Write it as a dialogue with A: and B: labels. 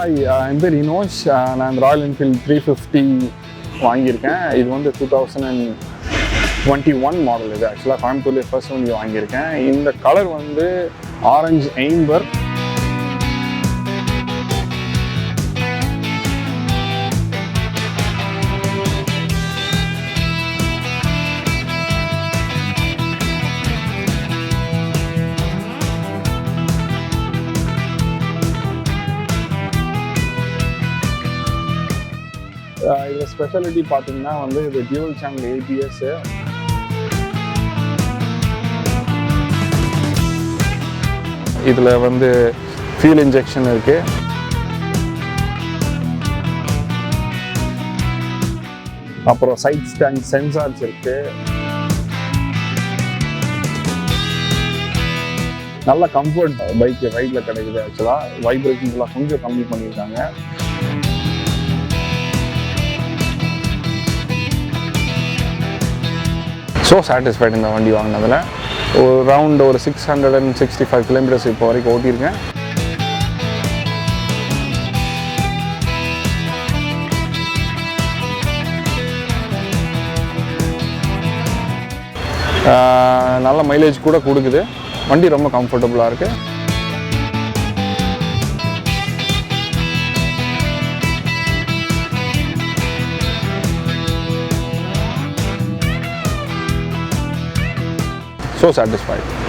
A: Hi, என் பேர் இனோஷ். நான் Royal Enfield 350 வாங்கியிருக்கேன். இது வந்து 2021 மாடல். இது ஆக்சுவலாக கோயம்புத்தூர்லேயே ஃபர்ஸ்ட் வந்து வாங்கியிருக்கேன். இந்த கலர் வந்து ஆரஞ்சு எய்ம்பர். இதில் ஸ்பெஷாலிட்டி பார்த்தீங்கன்னா வந்து இது டியூவல் சேனல் ABS. இதில் வந்து ஃபியூல் இன்ஜெக்ஷன் இருக்கு. அப்புறம் சைட் ஸ்டாண்ட் சென்சார்ஸ் இருக்கு. நல்ல கம்ஃபர்ட் பைக் ரைடில் கிடைக்குது. ஆக்சுவலாக வைப்ரேஷன்ஸ்லாம் கொஞ்சம் கம்மி பண்ணியிருக்காங்க. ஸோ சாட்டிஸ்ஃபைட் இந்த வண்டி வாங்கினதில். ஒரு ரவுண்ட் ஒரு 665 கிலோமீட்டர்ஸ் இப்போ வரைக்கும் ஓட்டியிருக்கேன். நல்ல மைலேஜ் கூட கொடுக்குது. வண்டி ரொம்ப கம்ஃபர்டபுளாக இருக்குது. So satisfied.